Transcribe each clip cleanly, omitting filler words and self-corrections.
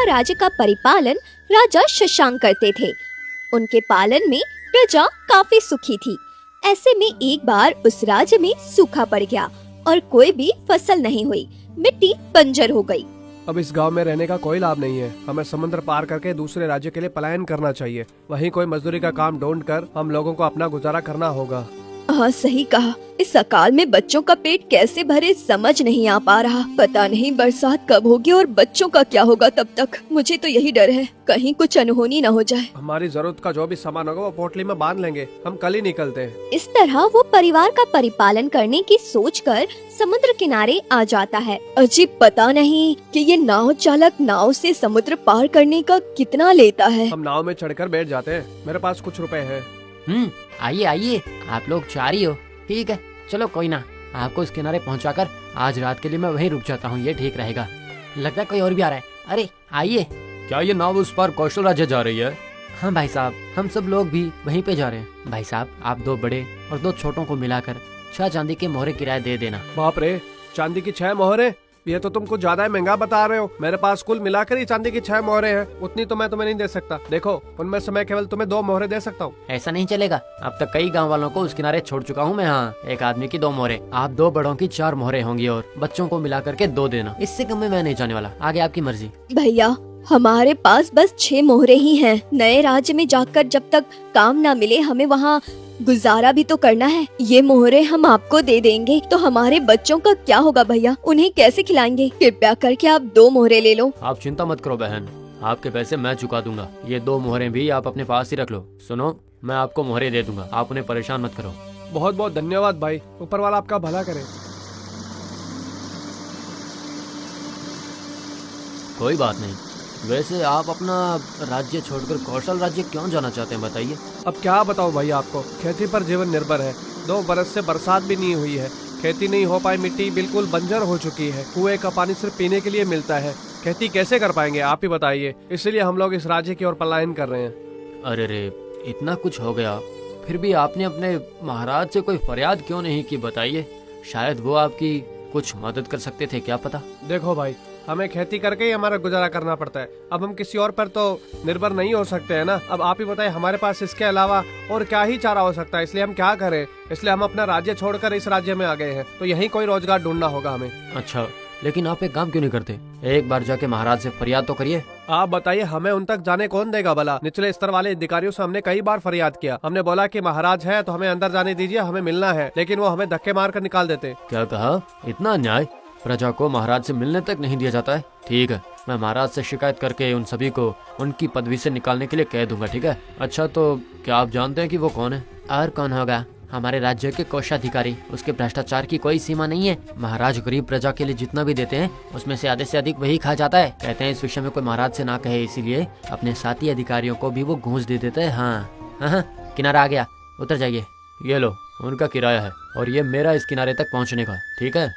राज्य का परिपालन राजा शशांक करते थे। उनके पालन में प्रजा काफी सुखी थी। ऐसे में एक बार उस राज्य में सूखा पड़ गया और कोई भी फसल नहीं हुई, मिट्टी बंजर हो गई। अब इस गांव में रहने का कोई लाभ नहीं है। हमें समुद्र पार करके दूसरे राज्य के लिए पलायन करना चाहिए। वहीं कोई मजदूरी का काम ढूंढ कर हम लोगों को अपना गुजारा करना होगा। हाँ, सही कहा। इस अकाल में बच्चों का पेट कैसे भरे समझ नहीं आ पा रहा। पता नहीं बरसात कब होगी और बच्चों का क्या होगा तब तक। मुझे तो यही डर है, कहीं कुछ अनहोनी न हो जाए। हमारी जरूरत का जो भी सामान होगा वो पोटली में बांध लेंगे। हम कल ही निकलते हैं। इस तरह वो परिवार का परिपालन करने की सोचकर समुद्र किनारे आ जाता है। अजीब, पता नहीं कि ये नाव चालक नाव से समुद्र पार करने का कितना लेता है। हम नाव में चढ़कर बैठ जाते हैं। मेरे पास कुछ रुपए हैं। आइए आइए, आप लोग चार ही हो। ठीक है, चलो कोई ना, आपको इस किनारे पहुंचाकर आज रात के लिए मैं वहीं रुक जाता हूँ। ये ठीक रहेगा। लगता है कोई और भी आ रहा है। अरे आइए। क्या ये नाव उस पार कौशल राज्य जा रही है? हाँ भाई साहब, हम सब लोग भी वहीं पे जा रहे हैं। भाई साहब, आप 2 बड़े और 2 छोटों को मिलाकर 6 चांदी के मोहरे किराया दे देना। बाप रे, चांदी की 6 मोहरे? ये तो तुम कुछ ज्यादा ही महंगा बता रहे हो। मेरे पास कुल मिलाकर ही चांदी की 6 मोहरे हैं। उतनी तो मैं तुम्हें नहीं दे सकता। देखो, उनमें से मैं केवल तुम्हें 2 मोहरे दे सकता हूँ। ऐसा नहीं चलेगा। अब तक कई गांव वालों को उस किनारे छोड़ चुका हूँ मैं। हाँ, एक आदमी की 2 मोहरे, आप 2 बड़ों की 4 मोहरे होंगी और बच्चों को मिला करके 2 देना। इससे कम में मैं नहीं जाने वाला। आगे आपकी मर्जी। भैया, हमारे पास बस 6 मोहरे ही हैं। नए राज्य में जाकर जब तक काम ना मिले हमें वहाँ गुजारा भी तो करना है। ये मोहरे हम आपको दे देंगे तो हमारे बच्चों का क्या होगा भैया? उन्हें कैसे खिलाएंगे? कृपया करके आप 2 मोहरे ले लो। आप चिंता मत करो बहन, आपके पैसे मैं चुका दूंगा। ये 2 मोहरे भी आप अपने पास ही रख लो। सुनो, मैं आपको मोहरे दे दूंगा, आप उन्हें परेशान मत करो। बहुत बहुत धन्यवाद भाई, ऊपर वाला आपका भला करे। कोई बात नहीं। वैसे आप अपना राज्य छोड़कर कौशल राज्य क्यों जाना चाहते हैं, बताइए। अब क्या बताऊं भाई आपको, खेती पर जीवन निर्भर है। 2 बरस से बरसात भी नहीं हुई है। खेती नहीं हो पाई, मिट्टी बिल्कुल बंजर हो चुकी है। कुएं का पानी सिर्फ पीने के लिए मिलता है। खेती कैसे कर पाएंगे, आप ही बताइए। इसलिए हम लोग इस राज्य की ओर पलायन कर रहे हैं। अरे रे, इतना कुछ हो गया, फिर भी आपने अपने महाराज से कोई फरियाद क्यों नहीं की, बताइए। शायद वो आपकी कुछ मदद कर सकते थे, क्या पता। देखो भाई, हमें खेती करके ही हमारा गुजारा करना पड़ता है। अब हम किसी और पर तो निर्भर नहीं हो सकते हैं ना। अब आप ही बताइए, हमारे पास इसके अलावा और क्या ही चारा हो सकता है। इसलिए हम क्या करें? इसलिए हम अपना राज्य छोड़कर इस राज्य में आ गए हैं। तो यहीं कोई रोजगार ढूंढना होगा हमें। अच्छा, लेकिन आप एक काम क्यों नहीं करते? एक बार जाके महाराज से फरियाद तो करिए। आप बताइए, हमें उन तक जाने कौन देगा भला? निचले स्तर वाले अधिकारियों से हमने कई बार फरियाद किया। हमने बोला कि महाराज है तो हमें अंदर जाने दीजिए, हमें मिलना है, लेकिन वो हमें धक्के मार कर निकाल देते। क्या कहा? इतना अन्याय? प्रजा को महाराज से मिलने तक नहीं दिया जाता है? ठीक है, मैं महाराज से शिकायत करके उन सभी को उनकी पदवी से निकालने के लिए कह दूंगा। ठीक है। अच्छा, तो क्या आप जानते हैं कि वो कौन है? और कौन होगा? हमारे राज्य के कोषाधिकारी। उसके भ्रष्टाचार की कोई सीमा नहीं है। महाराज गरीब प्रजा के लिए जितना भी देते हैं उसमें से आधे से अधिक वही खा जाता है। कहते हैं इस विषय में कोई महाराज से ना कहे, इसीलिए अपने साथी अधिकारियों को भी वो घूंस दे देते हैं। हाँ, किनारा आ गया, उतर जाइए। ये लो, उनका किराया है और ये मेरा इस किनारे तक पहुंचने का। ठीक है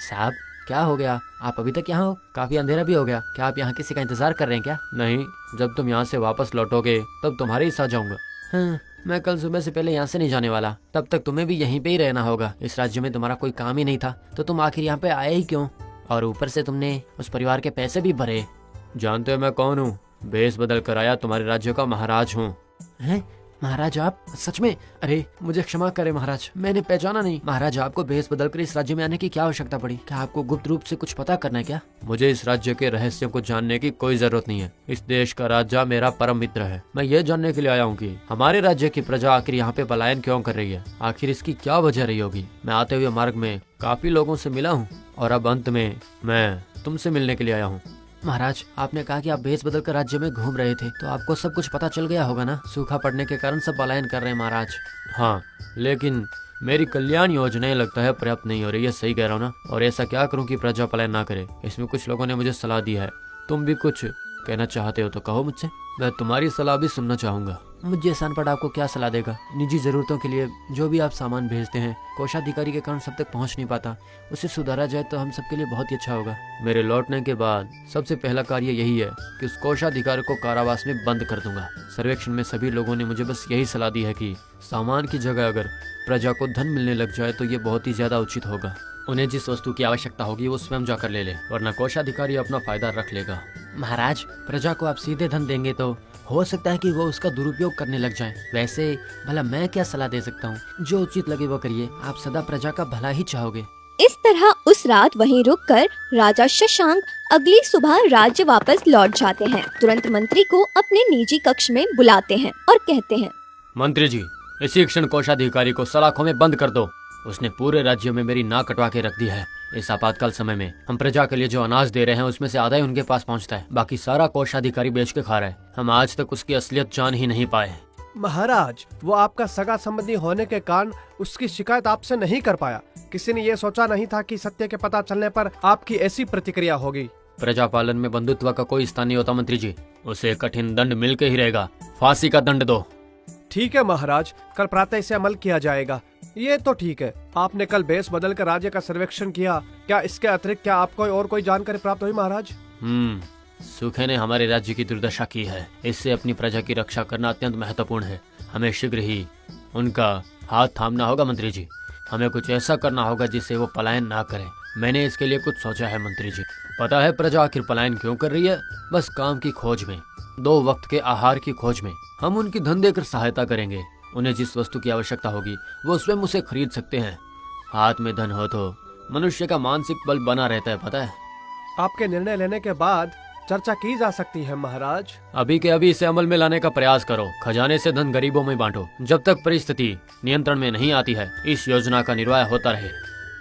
साहब, क्या हो गया? आप अभी तक यहाँ हो? काफी अंधेरा भी हो गया। क्या आप यहाँ किसी का इंतजार कर रहे हैं क्या? नहीं, जब तुम यहाँ से वापस लौटोगे तब तुम्हारे ही साथ जाऊंगा। हाँ, मैं कल सुबह से पहले यहाँ से नहीं जाने वाला। तब तक तुम्हें भी यहीं पे ही रहना होगा। इस राज्य में तुम्हारा कोई काम ही नहीं था तो तुम आखिर यहाँ पे आए ही क्यों? और ऊपर से तुमने उस परिवार के पैसे भी भरे। जानते हो मैं कौन हूँ? भेष बदल कर आया तुम्हारे राज्य का महाराज हूँ। हैं? महाराज आप? सच में? अरे मुझे क्षमा करें महाराज, मैंने पहचाना नहीं। महाराज, आपको भेष बदलकर इस राज्य में आने की क्या आवश्यकता पड़ी? क्या आपको गुप्त रूप से कुछ पता करना है क्या? मुझे इस राज्य के रहस्यों को जानने की कोई जरूरत नहीं है। इस देश का राजा मेरा परम मित्र है। मैं ये जानने के लिए आया हूँ कि हमारे राज्य की प्रजा आखिर यहाँ पे पलायन क्यों कर रही है। आखिर इसकी क्या वजह रही होगी। मैं आते हुए मार्ग में काफी लोगों से मिला हूँ और अब अंत में मैं तुमसे मिलने के लिए आया हूँ। महाराज, आपने कहा कि आप भेष बदल कर राज्य में घूम रहे थे, तो आपको सब कुछ पता चल गया होगा ना? सूखा पड़ने के कारण सब पलायन कर रहे हैं महाराज। हाँ, लेकिन मेरी कल्याण योजनाएं लगता है पर्याप्त नहीं हो रही है। सही कह रहा हूँ ना? और ऐसा क्या करूँ कि प्रजा पलायन ना करे? इसमें कुछ लोगों ने मुझे सलाह दी है। तुम भी कुछ कहना चाहते हो तो कहो मुझसे, मैं तुम्हारी सलाह भी सुनना चाहूंगा। मुझे सनपट आपको क्या सलाह देगा? निजी जरूरतों के लिए जो भी आप सामान भेजते हैं कोषाधिकारी के कारण सब तक पहुंच नहीं पाता, उसे सुधारा जाए तो हम सबके लिए बहुत ही अच्छा होगा। मेरे लौटने के बाद सबसे पहला कार्य यही है कि उस कोषाधिकारी को कारावास में बंद कर दूंगा। सर्वेक्षण में सभी लोगों ने मुझे बस यही सलाह दी है कि सामान की जगह अगर प्रजा को धन मिलने लग जाए तो ये बहुत ही ज्यादा उचित होगा। उन्हें जिस वस्तु की आवश्यकता होगी वो स्वयं जाकर ले ले, वरना कोषाधिकारी अपना फायदा रख लेगा। महाराज, प्रजा को आप सीधे धन देंगे तो हो सकता है कि वो उसका दुरुपयोग करने लग जाएं। वैसे भला मैं क्या सलाह दे सकता हूँ? जो उचित लगे वो करिए, आप सदा प्रजा का भला ही चाहोगे। इस तरह उस रात वहीं रुककर राजा शशांक अगली सुबह राज्य वापस लौट जाते हैं। तुरंत मंत्री को अपने निजी कक्ष में बुलाते हैं और कहते हैं, मंत्री जी, इसी क्षण कोषाधिकारी को सलाखों में बंद कर दो। उसने पूरे राज्य में मेरी नाक कटवा के रख दी है। इस आपातकाल समय में हम प्रजा के लिए जो अनाज दे रहे हैं उसमें से आधा ही उनके पास पहुंचता है, बाकी सारा कोषाधिकारी बेच के खा रहा है। हम आज तक उसकी असलियत जान ही नहीं पाए। महाराज, वो आपका सगा संबंधी होने के कारण उसकी शिकायत आपसे नहीं कर पाया। किसी ने ये सोचा नहीं था कि सत्य के पता चलने पर आपकी ऐसी प्रतिक्रिया होगी। प्रजा पालन में बंधुत्व का कोई स्थान नहीं होता मंत्री जी। उसे कठिन दंड मिल के ही रहेगा। फांसी का दंड दो। ठीक है महाराज, कल प्रातः इसे अमल किया जाएगा। ये तो ठीक है, आपने कल भेष बदल कर राज्य का सर्वेक्षण किया। क्या इसके अतिरिक्त क्या आपको और कोई जानकारी प्राप्त हुई महाराज? सूखे ने हमारे राज्य की दुर्दशा की है। इससे अपनी प्रजा की रक्षा करना अत्यंत महत्वपूर्ण है। हमें शीघ्र ही उनका हाथ थामना होगा मंत्री जी। हमें कुछ ऐसा करना होगा जिससे वो पलायन ना करें। मैंने इसके लिए कुछ सोचा है मंत्री जी। पता है प्रजा आखिर पलायन क्यों कर रही है? बस काम की खोज में, 2 वक्त के आहार की खोज में। हम उनकी धन देकर सहायता करेंगे। उन्हें जिस वस्तु की आवश्यकता होगी वो स्वयं उसे खरीद सकते हैं। हाथ में धन हो तो मनुष्य का मानसिक बल बना रहता है, पता है। आपके निर्णय लेने के बाद चर्चा की जा सकती है महाराज। अभी के अभी इसे अमल में लाने का प्रयास करो। खजाने से धन गरीबों में बांटो। जब तक परिस्थिति नियंत्रण में नहीं आती है, इस योजना का निर्वाह होता रहे।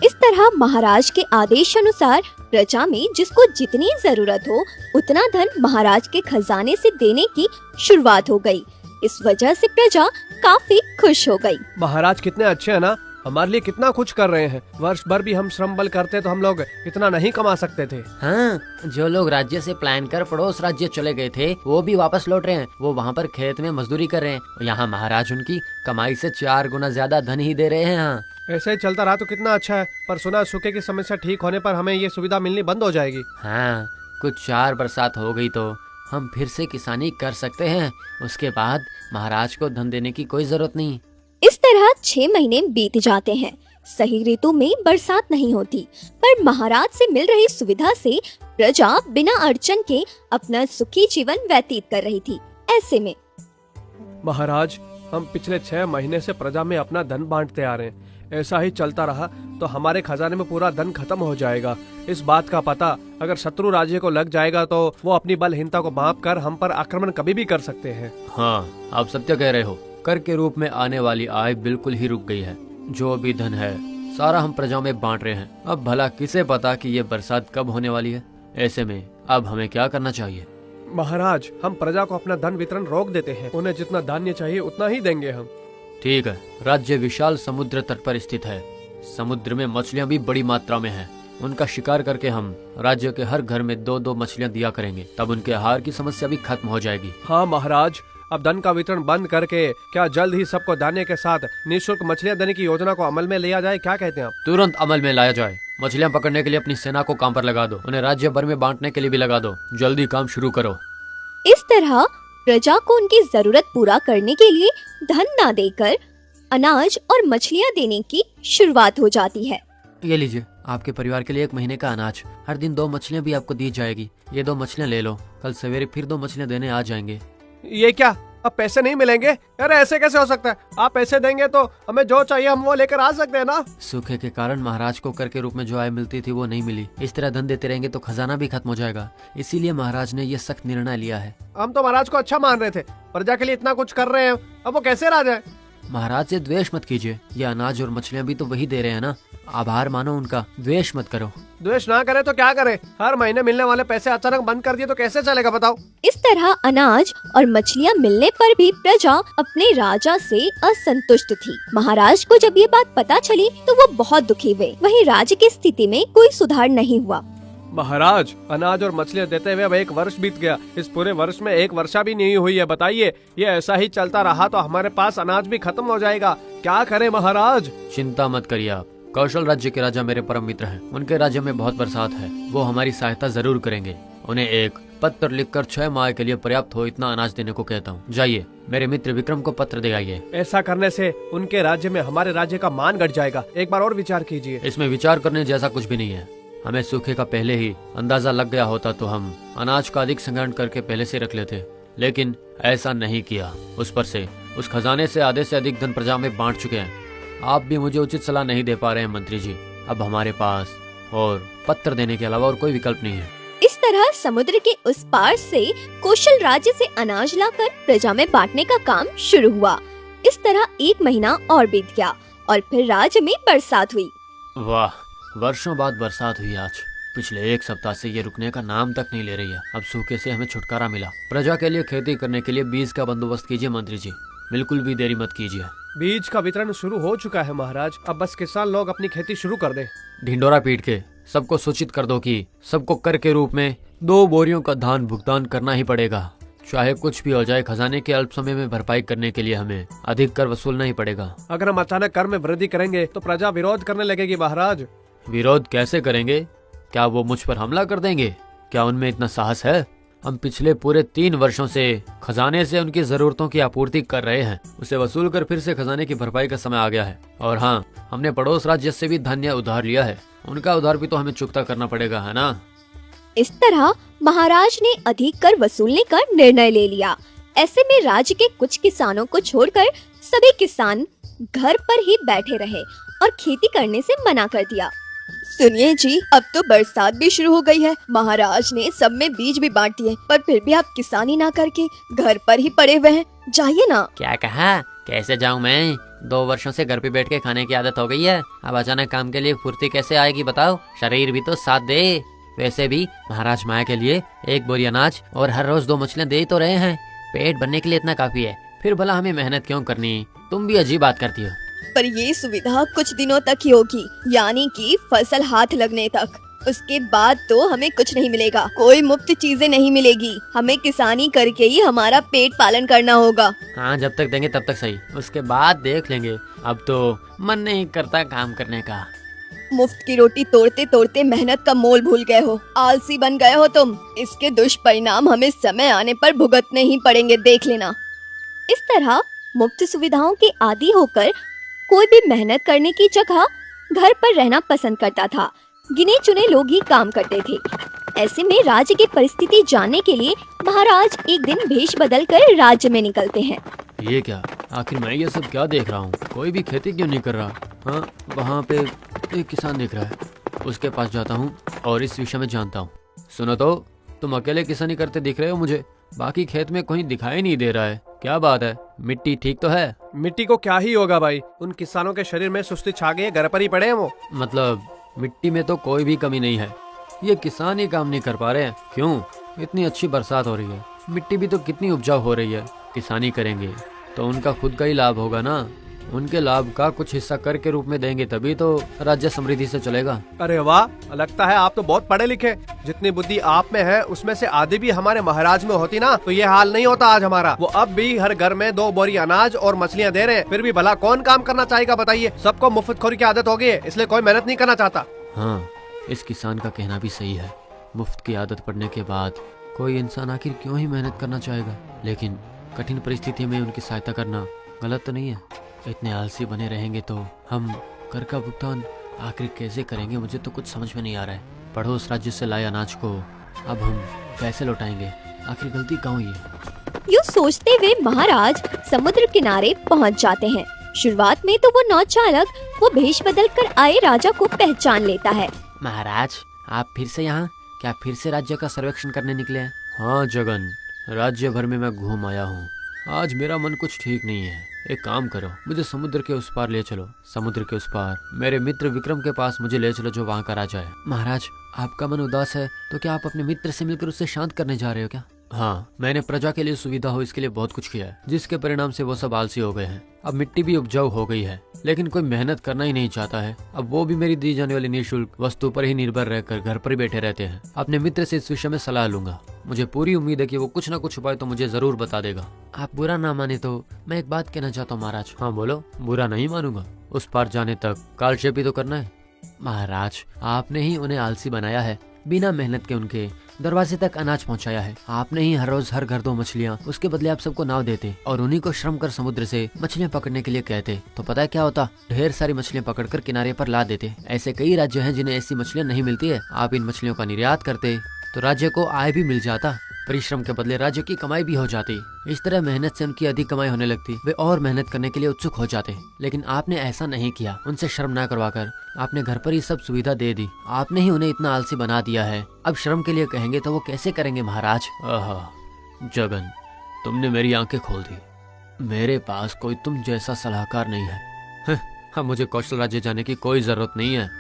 इस तरह महाराज के आदेश अनुसार प्रजा में जिसको जितनी जरूरत हो उतना धन महाराज के खजाने से देने की शुरुआत हो गई। इस वजह से प्रजा काफी खुश हो गई। महाराज कितने अच्छे हैं ना, हमारे लिए कितना कुछ कर रहे हैं। वर्ष भर भी हम श्रम बल करते तो हम लोग इतना नहीं कमा सकते थे। हाँ, जो लोग राज्य से पलायन कर पड़ोस राज्य चले गए थे वो भी वापस लौट रहे हैं। वो वहाँ पर खेत में मजदूरी कर रहे हैं। यहाँ महाराज उनकी कमाई से 4 गुना ज्यादा धन ही दे रहे हैं। हाँ, ऐसे ही चलता रहा तो कितना अच्छा है। पर सुना सूखे की समस्या ठीक होने पर हमें ये सुविधा मिलनी बंद हो जाएगी। हाँ, कुछ 4 बरसात हो गई तो हम फिर से किसानी कर सकते हैं। उसके बाद महाराज को धन देने की कोई जरूरत नहीं। इस तरह 6 महीने बीत जाते हैं। सही ऋतु में बरसात नहीं होती, पर महाराज से मिल रही सुविधा से प्रजा बिना अड़चन के अपना सुखी जीवन व्यतीत कर रही थी। ऐसे में महाराज, हम पिछले 6 महीने से प्रजा में अपना धन बांटते आ रहे हैं। ऐसा ही चलता रहा तो हमारे खजाने में पूरा धन खत्म हो जाएगा। इस बात का पता अगर शत्रु राज्य को लग जाएगा तो वो अपनी बलहीनता को माप कर हम पर आक्रमण कभी भी कर सकते हैं। हाँ, आप सत्य कह रहे हो। कर के रूप में आने वाली आय बिल्कुल ही रुक गई है। जो भी धन है सारा हम प्रजा में बांट रहे हैं। अब भला किसे पता कि ये बरसात कब होने वाली है। ऐसे में अब हमें क्या करना चाहिए? महाराज, हम प्रजा को अपना धन वितरण रोक देते हैं। उन्हें जितना धान्य चाहिए उतना ही देंगे हम। ठीक है। राज्य विशाल समुद्र तट पर स्थित है। समुद्र में मछलियाँ भी बड़ी मात्रा में हैं। उनका शिकार करके हम राज्य के हर घर में 2-2 मछलियाँ दिया करेंगे। तब उनके आहार की समस्या भी खत्म हो जाएगी। हाँ महाराज, अब धन का वितरण बंद करके क्या जल्द ही सबको दाने के साथ निःशुल्क मछलियाँ देने की योजना को अमल में लिया जाए? क्या कहते हैं आप? तुरंत अमल में लाया जाए। मछलियाँ पकड़ने के लिए अपनी सेना को काम पर लगा दो। उन्हें राज्य भर में बांटने के लिए भी लगा दो। जल्दी काम शुरू करो। इस तरह प्रजा को उनकी जरूरत पूरा करने के लिए धन ना देकर अनाज और मछलियाँ देने की शुरुआत हो जाती है। ये लीजिए, आपके परिवार के लिए 1 महीने का अनाज। हर दिन 2 मछलियाँ भी आपको दी जाएगी। ये 2 मछलियाँ ले लो। कल सवेरे फिर 2 मछलियाँ देने आ जाएंगे। ये क्या, अब पैसे नहीं मिलेंगे? अरे ऐसे कैसे हो सकता है? आप पैसे देंगे तो हमें जो चाहिए हम वो लेकर आ सकते हैं ना। सूखे के कारण महाराज को कर के रूप में जो आय मिलती थी वो नहीं मिली। इस तरह धन देते रहेंगे तो खजाना भी खत्म हो जाएगा। इसीलिए महाराज ने ये सख्त निर्णय लिया है। हम तो महाराज को अच्छा मान रहे थे, प्रजा के लिए इतना कुछ कर रहे हैं, अब वो कैसे राजा है? महाराज से द्वेष मत कीजिए। ये अनाज और मछलियाँ भी तो वही दे रहे हैं ना। आभार मानो उनका, द्वेष मत करो। द्वेष ना करे तो क्या करे? हर महीने मिलने वाले पैसे अचानक बंद कर दिए तो कैसे चलेगा बताओ? इस तरह अनाज और मछलियाँ मिलने पर भी प्रजा अपने राजा से असंतुष्ट थी। महाराज को जब ये बात पता चली तो वो बहुत दुखी हुए। वहीं राज्य की स्थिति में कोई सुधार नहीं हुआ। महाराज, अनाज और मछलियाँ देते हुए अब 1 वर्ष बीत गया। इस पूरे वर्ष में 1 वर्षा भी नहीं हुई है। बताइए, ये ऐसा ही चलता रहा तो हमारे पास अनाज भी खत्म हो जाएगा। क्या करें महाराज? चिंता मत करिए आप। कौशल राज्य के राजा मेरे परम मित्र हैं। उनके राज्य में बहुत बरसात है। वो हमारी सहायता जरूर करेंगे। उन्हें एक पत्र लिखकर 6 माह के लिए पर्याप्त हो इतना अनाज देने को कहता हूँ। जाइए मेरे मित्र विक्रम को पत्र दे आइए। ऐसा करने से उनके राज्य में हमारे राज्य का मान घट जाएगा। एक बार और विचार कीजिए। इसमें विचार करने जैसा कुछ भी नहीं है। हमें सूखे का पहले ही अंदाजा लग गया होता तो हम अनाज का अधिक संग्रहण करके पहले से रख लेते, लेकिन ऐसा नहीं किया। उस पर से उस खजाने से आधे से अधिक धन प्रजा में बांट चुके हैं। आप भी मुझे उचित सलाह नहीं दे पा रहे हैं मंत्री जी। अब हमारे पास और पत्र देने के अलावा और कोई विकल्प नहीं है। इस तरह समुद्र के उस पार से कौशल राज्य से अनाज लाकर प्रजा में बांटने का काम शुरू हुआ। इस तरह 1 महीना और बीत गया और फिर राज्य में बरसात हुई। वाह, वर्षों बाद बरसात हुई आज। पिछले 1 सप्ताह से ये रुकने का नाम तक नहीं ले रही है। अब सूखे से हमें छुटकारा मिला। प्रजा के लिए खेती करने के लिए बीज का बंदोबस्त कीजिए मंत्री जी, बिल्कुल भी देरी मत कीजिए। बीज का वितरण शुरू हो चुका है महाराज। अब बस किसान लोग अपनी खेती शुरू कर दें। ढिंडोरा पीट के सबको सूचित कर दो कि सबको कर के रूप में 2 बोरियों का धान भुगतान करना ही पड़ेगा। चाहे कुछ भी हो जाए, खजाने के अल्प समय में भरपाई करने के लिए हमें अधिक कर वसूलना ही पड़ेगा। अगर हम अचानक कर में वृद्धि करेंगे तो प्रजा विरोध करने लगेगी महाराज। विरोध कैसे करेंगे? क्या वो मुझ पर हमला कर देंगे? क्या उनमें इतना साहस है? हम पिछले पूरे 3 वर्षों से खजाने से उनकी जरूरतों की आपूर्ति कर रहे हैं। उसे वसूल कर फिर से खजाने की भरपाई का समय आ गया है। और हाँ, हमने पड़ोस राज्य से भी धान्य उधार लिया है। उनका उधार भी तो हमें चुकता करना पड़ेगा, है ना? इस तरह महाराज ने अधिक कर वसूलने का निर्णय ले लिया। ऐसे में राज्य के कुछ किसानों को छोड़कर सभी किसान घर पर ही बैठे रहे और खेती करने से मना कर दिया। सुनिए जी, अब तो बरसात भी शुरू हो गई है। महाराज ने सब में बीज भी बांट दिए, पर फिर भी आप किसानी ना करके घर पर ही पड़े हुए हैं। जाइए ना। क्या कहा? कैसे जाऊं मैं? 2 वर्षों से घर पे बैठ के खाने की आदत हो गई है। अब अचानक काम के लिए फुर्ती कैसे आएगी बताओ? शरीर भी तो साथ दे। वैसे भी महाराज माया के लिए 1 बोरी अनाज और हर रोज 2 मछलियाँ दे तो रहे हैं। पेट भरने के लिए इतना काफी है। फिर भला हमें मेहनत क्यों करनी? तुम भी अजीब बात करती हो। पर ये सुविधा कुछ दिनों तक ही होगी, यानी कि फसल हाथ लगने तक। उसके बाद तो हमें कुछ नहीं मिलेगा। कोई मुफ्त चीजें नहीं मिलेगी। हमें किसानी करके ही हमारा पेट पालन करना होगा। हाँ, जब तक देंगे तब तक सही, उसके बाद देख लेंगे। अब तो मन नहीं करता काम करने का। मुफ्त की रोटी तोड़ते तोड़ते मेहनत का मोल भूल गए हो। आलसी बन गए हो तुम। इसके दुष्परिणाम हमें समय आने पर भुगतने ही पड़ेंगे, देख लेना। इस तरह मुफ्त सुविधाओं के आदी होकर कोई भी मेहनत करने की जगह घर पर रहना पसंद करता था। गिने चुने लोग ही काम करते थे। ऐसे में राज्य की परिस्थिति जानने के लिए महाराज एक दिन भेष बदल कर राज्य में निकलते हैं। ये क्या? आखिर मैं ये सब क्या देख रहा हूँ? कोई भी खेती क्यों नहीं कर रहा? हाँ, वहाँ पे एक किसान दिख रहा है। उसके पास जाता हूँ और इस विषय में जानता हूँ। सुनो तो, तुम अकेले किसानी करते दिख रहे हो मुझे। बाकी खेत में कोई दिखाई नहीं दे रहा है। क्या बात है? मिट्टी ठीक तो है? मिट्टी को क्या ही होगा भाई, उन किसानों के शरीर में सुस्ती छा गई है, घर पर ही पड़े हैं वो। मतलब मिट्टी में तो कोई भी कमी नहीं है। ये किसान ही काम नहीं कर पा रहे हैं। क्यों? इतनी अच्छी बरसात हो रही है, मिट्टी भी तो कितनी उपजाऊ हो रही है। किसानी करेंगे तो उनका खुद का ही लाभ होगा ना। उनके लाभ का कुछ हिस्सा कर के रूप में देंगे, तभी तो राज्य समृद्धि से चलेगा। अरे वाह, लगता है आप तो बहुत पढ़े लिखे। जितनी बुद्धि आप में है उसमें से आधी भी हमारे महाराज में होती ना तो ये हाल नहीं होता आज हमारा। वो अब भी हर घर में 2 बोरी अनाज और मछलियाँ दे रहे हैं, फिर भी भला कौन काम करना चाहेगा बताइए? सबको मुफ्तखोरी की आदत हो गई है, इसलिए कोई मेहनत नहीं करना चाहता। हाँ, इस किसान का कहना भी सही है। मुफ्त की आदत पड़ने के बाद कोई इंसान आखिर क्यों ही मेहनत करना चाहेगा? लेकिन कठिन परिस्थिति में उनकी सहायता करना गलत तो नहीं है। इतने आलसी बने रहेंगे तो हम कर का भुगतान आखिर कैसे करेंगे? मुझे तो कुछ समझ में नहीं आ रहा है। पड़ोस राज्य से लाए अनाज को अब हम कैसे लौटाएंगे? आखिर गलती कहाँ हुई है? यूँ सोचते हुए महाराज समुद्र किनारे पहुँच जाते हैं। शुरुआत में तो वो नौचालक वो भेष बदल कर आए राजा को पहचान लेता है। महाराज, आप फिर से यहाँ? क्या फिर से राज्य का सर्वेक्षण करने निकले हैं? हाँ जगन, राज्य भर में मैं घूम आया हूँ। आज मेरा मन कुछ ठीक नहीं है। एक काम करो, मुझे समुद्र के उस पार ले चलो। समुद्र के उस पार मेरे मित्र विक्रम के पास मुझे ले चलो, जो वहाँ का राजा है। महाराज, आपका मन उदास है तो क्या आप अपने मित्र से मिलकर उससे शांत करने जा रहे हो क्या? हाँ, मैंने प्रजा के लिए सुविधा हो इसके लिए बहुत कुछ किया है, जिसके परिणाम से वो सब आलसी हो गए हैं। अब मिट्टी भी उपजाऊ हो गई है, लेकिन कोई मेहनत करना ही नहीं चाहता है। अब वो भी मेरी दी जाने वाली निःशुल्क वस्तु पर ही निर्भर रहकर घर पर ही बैठे रहते हैं। अपने मित्र से इस विषय में सलाह लूंगा। मुझे पूरी उम्मीद है कि वो कुछ न कुछ उपाय तो मुझे जरूर बता देगा। आप बुरा ना माने तो मैं एक बात कहना चाहता हूँ महाराज। हाँ बोलो। बुरा नहीं मानूंगा। उस पार जाने तक कालक्षेप भी तो करना है। महाराज, आपने ही उन्हें आलसी बनाया है। बिना मेहनत के उनके दरवाजे तक अनाज पहुंचाया है। आपने ही हर रोज हर घर 2 मछलियाँ, उसके बदले आप सबको नाव देते और उन्हीं को श्रम कर समुद्र से मछलियाँ पकड़ने के लिए कहते, तो पता है क्या होता? ढेर सारी मछलियाँ पकड़कर किनारे पर ला देते। ऐसे कई राज्य हैं जिन्हें ऐसी मछलियाँ नहीं मिलती है। आप इन मछलियों का निर्यात करते तो राज्य को आय भी मिल जाता, परिश्रम के बदले राज्य की कमाई भी हो जाती। इस तरह मेहनत से उनकी अधिक कमाई होने लगती, वे और मेहनत करने के लिए उत्सुक हो जाते। लेकिन आपने ऐसा नहीं किया, उनसे श्रम न करवाकर आपने घर पर ही सब सुविधा दे दी। आपने ही उन्हें इतना आलसी बना दिया है। अब श्रम के लिए कहेंगे तो वो कैसे करेंगे महाराज? जगन, तुमने मेरी आंखें खोल दी। मेरे पास कोई तुम जैसा सलाहकार नहीं है। अब मुझे कौशल राज्य जाने की कोई जरूरत नहीं है।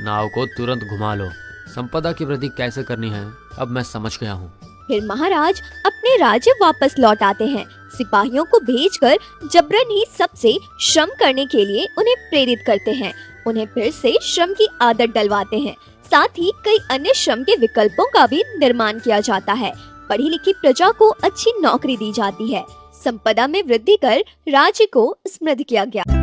नाव को तुरंत घुमा लो। संपदा की वृद्धि कैसे करनी है अब मैं समझ गया हूँ। फिर महाराज अपने राज्य वापस लौट आते हैं। सिपाहियों को भेजकर जबरन ही सबसे श्रम करने के लिए उन्हें प्रेरित करते हैं। उन्हें फिर से श्रम की आदत डलवाते हैं। साथ ही कई अन्य श्रम के विकल्पों का भी निर्माण किया जाता है। पढ़ी लिखी प्रजा को अच्छी नौकरी दी जाती है। संपदा में वृद्धि कर राज्य को समृद्ध किया गया।